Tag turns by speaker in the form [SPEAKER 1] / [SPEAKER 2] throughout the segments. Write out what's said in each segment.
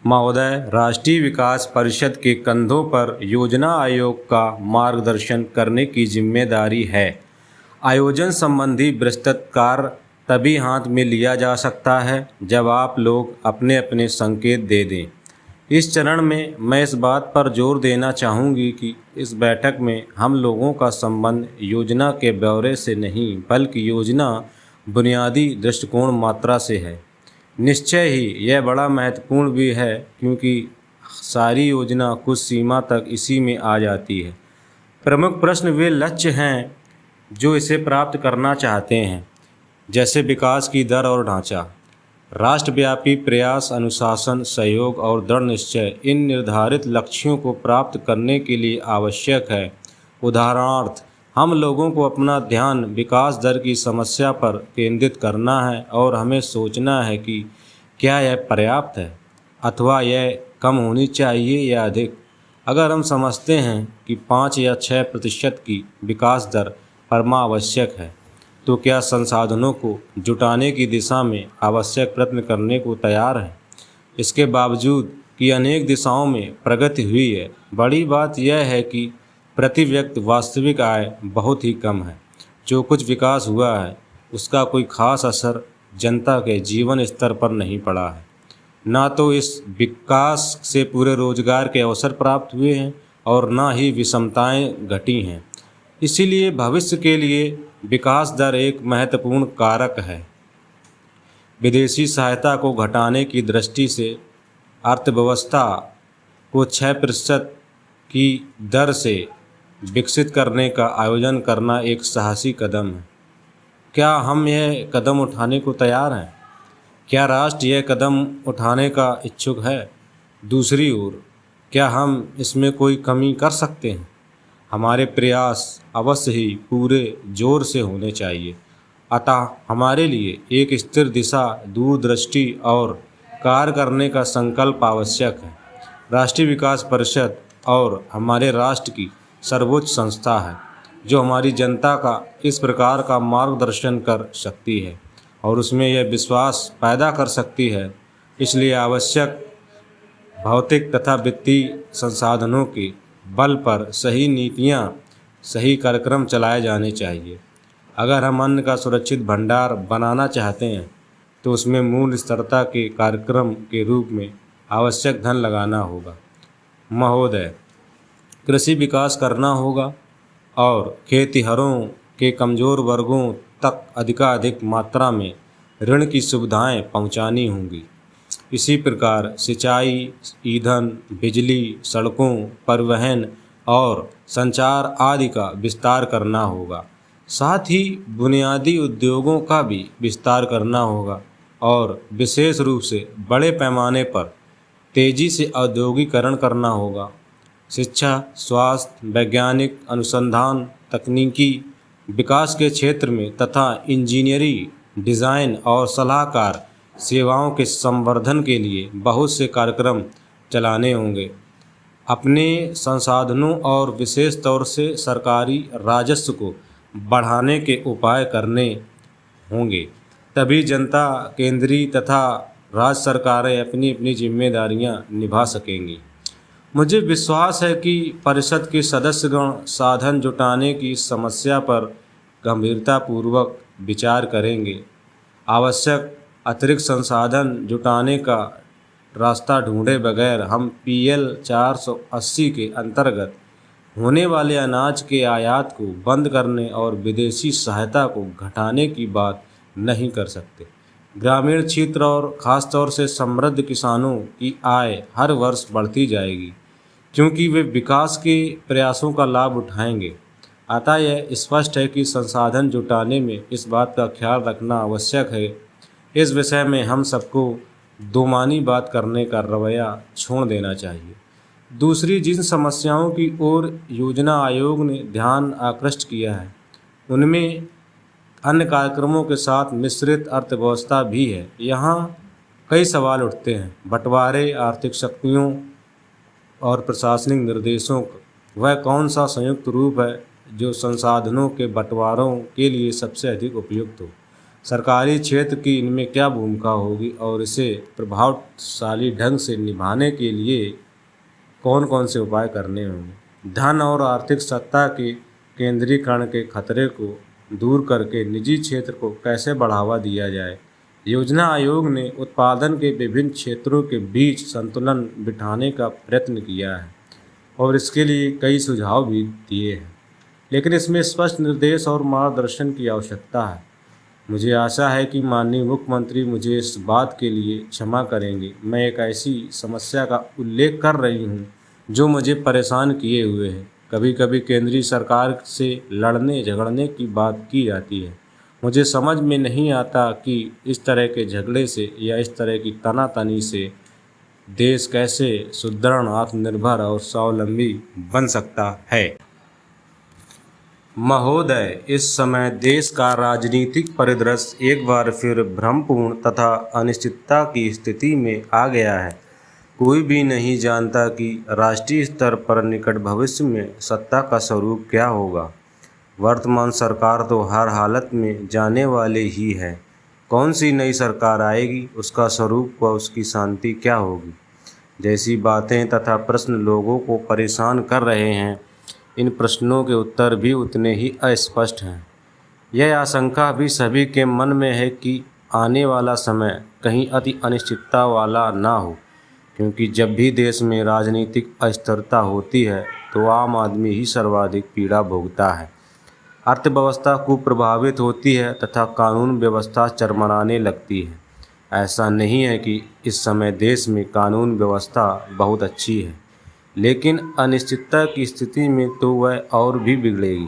[SPEAKER 1] महोदय, राष्ट्रीय विकास परिषद के कंधों पर योजना आयोग का मार्गदर्शन करने की जिम्मेदारी है। आयोजन संबंधी विस्तृत कार्य तभी हाथ में लिया जा सकता है जब आप लोग अपने अपने संकेत दे दें। इस चरण में मैं इस बात पर जोर देना चाहूँगी कि इस बैठक में हम लोगों का संबंध योजना के ब्यौरे से नहीं बल्कि योजना बुनियादी दृष्टिकोण मात्रा से है। निश्चय ही यह बड़ा महत्वपूर्ण भी है क्योंकि सारी योजना कुछ सीमा तक इसी में आ जाती है। प्रमुख प्रश्न वे लक्ष्य हैं जो इसे प्राप्त करना चाहते हैं, जैसे विकास की दर और ढांचा, राष्ट्रव्यापी प्रयास, अनुशासन, सहयोग और दृढ़ निश्चय इन निर्धारित लक्ष्यों को प्राप्त करने के लिए आवश्यक है। उदाहरणार्थ, हम लोगों को अपना ध्यान विकास दर की समस्या पर केंद्रित करना है और हमें सोचना है कि क्या यह पर्याप्त है अथवा यह कम होनी चाहिए या अधिक। अगर हम समझते हैं कि 5 या 6% की विकास दर परमावश्यक है, तो क्या संसाधनों को जुटाने की दिशा में आवश्यक प्रयत्न करने को तैयार है? इसके बावजूद कि अनेक दिशाओं में प्रगति हुई है, बड़ी बात यह है कि प्रति व्यक्ति वास्तविक आय बहुत ही कम है। जो कुछ विकास हुआ है उसका कोई खास असर जनता के जीवन स्तर पर नहीं पड़ा है। ना तो इस विकास से पूरे रोजगार के अवसर प्राप्त हुए हैं और ना ही विषमताएं घटी हैं। इसीलिए भविष्य के लिए विकास दर एक महत्वपूर्ण कारक है। विदेशी सहायता को घटाने की दृष्टि से अर्थव्यवस्था को 6% की दर से विकसित करने का आयोजन करना एक साहसी कदम है। क्या हम यह कदम उठाने को तैयार हैं? क्या राष्ट्र यह कदम उठाने का इच्छुक है? दूसरी ओर, क्या हम इसमें कोई कमी कर सकते हैं? हमारे प्रयास अवश्य ही पूरे जोर से होने चाहिए। अतः हमारे लिए एक स्थिर दिशा, दूरदृष्टि और कार्य करने का संकल्प आवश्यक है। राष्ट्रीय विकास परिषद और हमारे राष्ट्र की सर्वोच्च संस्था है जो हमारी जनता का इस प्रकार का मार्गदर्शन कर सकती है और उसमें यह विश्वास पैदा कर सकती है। इसलिए आवश्यक भौतिक तथा वित्तीय संसाधनों के बल पर सही नीतियाँ, सही कार्यक्रम चलाए जाने चाहिए। अगर हम अन्न का सुरक्षित भंडार बनाना चाहते हैं तो उसमें मूल स्थिरता के कार्यक्रम के रूप में आवश्यक धन लगाना होगा। महोदय, कृषि विकास करना होगा और खेतिहरों के कमज़ोर वर्गों तक अधिकाधिक मात्रा में ऋण की सुविधाएं पहुंचानी होंगी। इसी प्रकार सिंचाई, ईंधन, बिजली, सड़कों, परिवहन और संचार आदि का विस्तार करना होगा। साथ ही बुनियादी उद्योगों का भी विस्तार करना होगा और विशेष रूप से बड़े पैमाने पर तेज़ी से औद्योगिकरण करना होगा। शिक्षा, स्वास्थ्य, वैज्ञानिक अनुसंधान, तकनीकी विकास के क्षेत्र में तथा इंजीनियरिंग, डिज़ाइन और सलाहकार सेवाओं के संवर्धन के लिए बहुत से कार्यक्रम चलाने होंगे। अपने संसाधनों और विशेष तौर से सरकारी राजस्व को बढ़ाने के उपाय करने होंगे। तभी जनता केंद्रीय तथा राज्य सरकारें अपनी अपनी जिम्मेदारियां निभा सकेंगी। मुझे विश्वास है कि परिषद के सदस्यगण साधन जुटाने की समस्या पर गंभीरतापूर्वक विचार करेंगे। आवश्यक अतिरिक्त संसाधन जुटाने का रास्ता ढूंढे बगैर हम PL 480 के अंतर्गत होने वाले अनाज के आयात को बंद करने और विदेशी सहायता को घटाने की बात नहीं कर सकते। ग्रामीण क्षेत्र और ख़ासतौर से समृद्ध किसानों की आय हर वर्ष बढ़ती जाएगी क्योंकि वे विकास के प्रयासों का लाभ उठाएंगे। अतः यह स्पष्ट है कि संसाधन जुटाने में इस बात का ख्याल रखना आवश्यक है। इस विषय में हम सबको दोमानी बात करने का रवैया छोड़ देना चाहिए। दूसरी जिन समस्याओं की ओर योजना आयोग ने ध्यान आकृष्ट किया है उनमें अन्य कार्यक्रमों के साथ मिश्रित अर्थव्यवस्था भी है। यहाँ कई सवाल उठते हैं। बंटवारे, आर्थिक शक्तियों और प्रशासनिक निर्देशों का वह कौन सा संयुक्त रूप है जो संसाधनों के बंटवारों के लिए सबसे अधिक उपयुक्त हो। सरकारी क्षेत्र की इनमें क्या भूमिका होगी और इसे प्रभावशाली ढंग से निभाने के लिए कौन कौन से उपाय करने होंगे। धन और आर्थिक सत्ता के केंद्रीकरण के खतरे को दूर करके निजी क्षेत्र को कैसे बढ़ावा दिया जाए। योजना आयोग ने उत्पादन के विभिन्न क्षेत्रों के बीच संतुलन बिठाने का प्रयत्न किया है और इसके लिए कई सुझाव भी दिए हैं, लेकिन इसमें स्पष्ट निर्देश और मार्गदर्शन की आवश्यकता है। मुझे आशा है कि माननीय मुख्यमंत्री मुझे इस बात के लिए क्षमा करेंगे। मैं एक ऐसी समस्या का उल्लेख कर रही हूँ जो मुझे परेशान किए हुए है। कभी कभी केंद्रीय सरकार से लड़ने झगड़ने की बात की जाती है। मुझे समझ में नहीं आता कि इस तरह के झगड़े से या इस तरह की तनातनी से देश कैसे सुदृढ़, आत्मनिर्भर और स्वावलंबी बन सकता है। महोदय, इस समय देश का राजनीतिक परिदृश्य एक बार फिर भ्रमपूर्ण तथा अनिश्चितता की स्थिति में आ गया है। कोई भी नहीं जानता कि राष्ट्रीय स्तर पर निकट भविष्य में सत्ता का स्वरूप क्या होगा। वर्तमान सरकार तो हर हालत में जाने वाली ही है। कौन सी नई सरकार आएगी, उसका स्वरूप व उसकी शांति क्या होगी, जैसी बातें तथा प्रश्न लोगों को परेशान कर रहे हैं। इन प्रश्नों के उत्तर भी उतने ही अस्पष्ट हैं। यह आशंका भी सभी के मन में है कि आने वाला समय कहीं अति अनिश्चितता वाला ना हो, क्योंकि जब भी देश में राजनीतिक अस्थिरता होती है तो आम आदमी ही सर्वाधिक पीड़ा भोगता है। अर्थव्यवस्था को प्रभावित होती है तथा कानून व्यवस्था चरमराने लगती है। ऐसा नहीं है कि इस समय देश में कानून व्यवस्था बहुत अच्छी है, लेकिन अनिश्चितता की स्थिति में तो वह और भी बिगड़ेगी।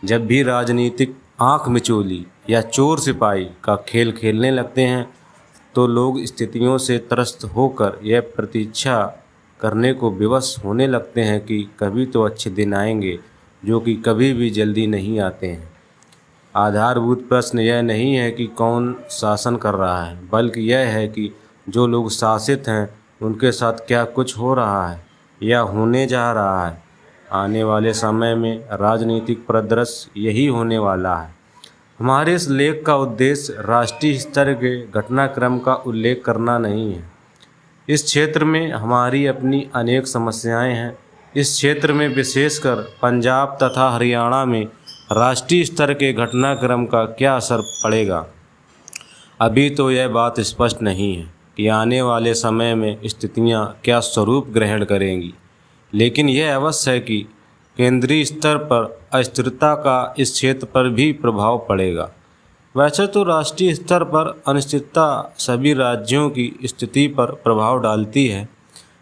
[SPEAKER 1] जब भी राजनीतिक आंख मिचौली या चोर सिपाही का खेल खेलने लगते हैं तो लोग स्थितियों से त्रस्त होकर यह प्रतीक्षा करने को विवश होने लगते हैं कि कभी तो अच्छे दिन आएंगे, जो कि कभी भी जल्दी नहीं आते हैं। आधारभूत प्रश्न यह नहीं है कि कौन शासन कर रहा है, बल्कि यह है कि जो लोग शासित हैं उनके साथ क्या कुछ हो रहा है या होने जा रहा है। आने वाले समय में राजनीतिक परिदृश्य यही होने वाला है। हमारे इस लेख का उद्देश्य राष्ट्रीय स्तर के घटनाक्रम का उल्लेख करना नहीं है। इस क्षेत्र में हमारी अपनी अनेक समस्याएं हैं। इस क्षेत्र में विशेषकर पंजाब तथा हरियाणा में राष्ट्रीय स्तर के घटनाक्रम का क्या असर पड़ेगा, अभी तो यह बात स्पष्ट नहीं है कि आने वाले समय में स्थितियां क्या स्वरूप ग्रहण करेंगी, लेकिन यह अवश्य है कि केंद्रीय स्तर पर अस्थिरता का इस क्षेत्र पर भी प्रभाव पड़ेगा। वैसे तो राष्ट्रीय स्तर पर अनिश्चितता सभी राज्यों की स्थिति पर प्रभाव डालती है,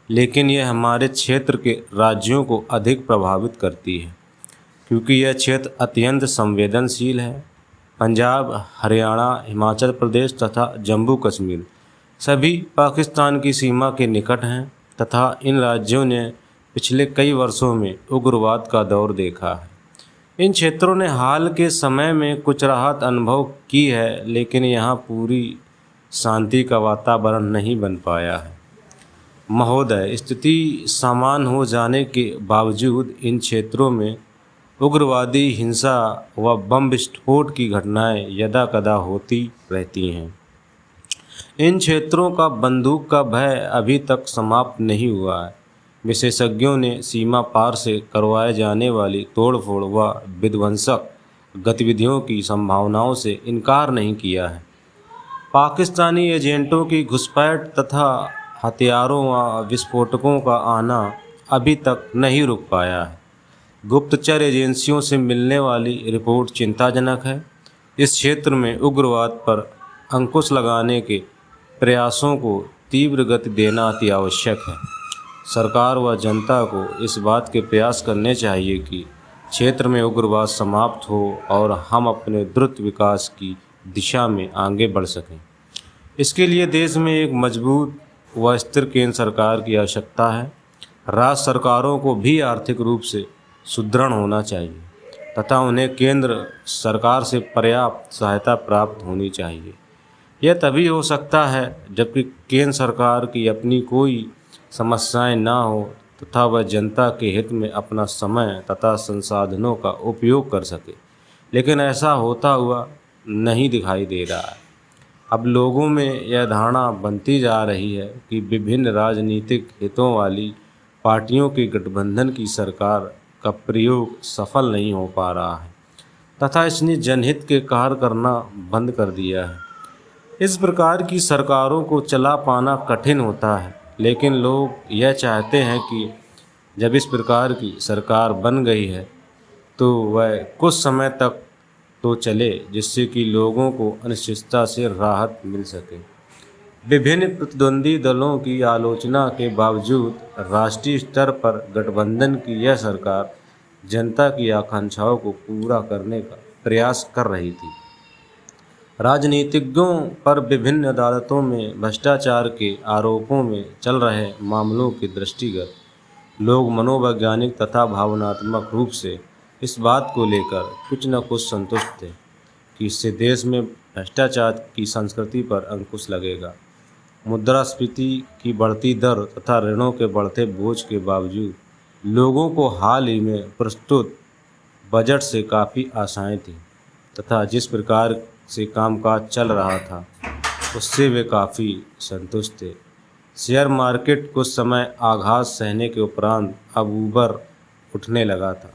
[SPEAKER 1] लेकिन यह हमारे क्षेत्र के राज्यों को अधिक प्रभावित करती है, क्योंकि यह क्षेत्र अत्यंत संवेदनशील है। पंजाब, हरियाणा, हिमाचल प्रदेश तथा जम्मू कश्मीर सभी पाकिस्तान की सीमा के निकट हैं तथा इन राज्यों ने पिछले कई वर्षों में उग्रवाद का दौर देखा है। इन क्षेत्रों ने हाल के समय में कुछ राहत अनुभव की है, लेकिन यहाँ पूरी शांति का वातावरण नहीं बन पाया है। महोदय, स्थिति सामान्य हो जाने के बावजूद इन क्षेत्रों में उग्रवादी हिंसा व बम विस्फोट की घटनाएं यदाकदा होती रहती हैं। इन क्षेत्रों का बंदूक का भय अभी तक समाप्त नहीं हुआ है। विशेषज्ञों ने सीमा पार से करवाए जाने वाली तोड़फोड़ व विध्वंसक गतिविधियों की संभावनाओं से इनकार नहीं किया है। पाकिस्तानी एजेंटों की घुसपैठ तथा हथियारों व विस्फोटकों का आना अभी तक नहीं रुक पाया है। गुप्तचर एजेंसियों से मिलने वाली रिपोर्ट चिंताजनक है। इस क्षेत्र में उग्रवाद पर अंकुश लगाने के प्रयासों को तीव्र गति देना अति आवश्यक है। सरकार व जनता को इस बात के प्रयास करने चाहिए कि क्षेत्र में उग्रवाद समाप्त हो और हम अपने द्रुत विकास की दिशा में आगे बढ़ सकें। इसके लिए देश में एक मजबूत व स्थिर केंद्र सरकार की आवश्यकता है। राज्य सरकारों को भी आर्थिक रूप से सुदृढ़ होना चाहिए तथा उन्हें केंद्र सरकार से पर्याप्त सहायता प्राप्त होनी चाहिए। यह तभी हो सकता है जबकि केंद्र सरकार की अपनी कोई समस्याएं ना हो तथा वह जनता के हित में अपना समय तथा संसाधनों का उपयोग कर सके। लेकिन ऐसा होता हुआ नहीं दिखाई दे रहा है। अब लोगों में यह धारणा बनती जा रही है कि विभिन्न राजनीतिक हितों वाली पार्टियों के गठबंधन की सरकार का प्रयोग सफल नहीं हो पा रहा है तथा इसने जनहित के कार्य करना बंद कर दिया है। इस प्रकार की सरकारों को चला पाना कठिन होता है, लेकिन लोग यह चाहते हैं कि जब इस प्रकार की सरकार बन गई है तो वह कुछ समय तक तो चले, जिससे कि लोगों को अनिश्चितता से राहत मिल सके। विभिन्न प्रतिद्वंदी दलों की आलोचना के बावजूद राष्ट्रीय स्तर पर गठबंधन की यह सरकार जनता की आकांक्षाओं को पूरा करने का प्रयास कर रही थी। राजनीतिज्ञों पर विभिन्न अदालतों में भ्रष्टाचार के आरोपों में चल रहे मामलों के दृष्टिगत लोग मनोवैज्ञानिक तथा भावनात्मक रूप से इस बात को लेकर कुछ न कुछ संतुष्ट थे कि इससे देश में भ्रष्टाचार की संस्कृति पर अंकुश लगेगा। मुद्रास्फीति की बढ़ती दर तथा ऋणों के बढ़ते बोझ के बावजूद लोगों को हाल ही में प्रस्तुत बजट से काफ़ी आशाएं थीं तथा जिस प्रकार से कामकाज चल रहा था उससे वे काफ़ी संतुष्ट थे। शेयर मार्केट कुछ समय आघात सहने के उपरांत अब ऊपर उठने लगा था।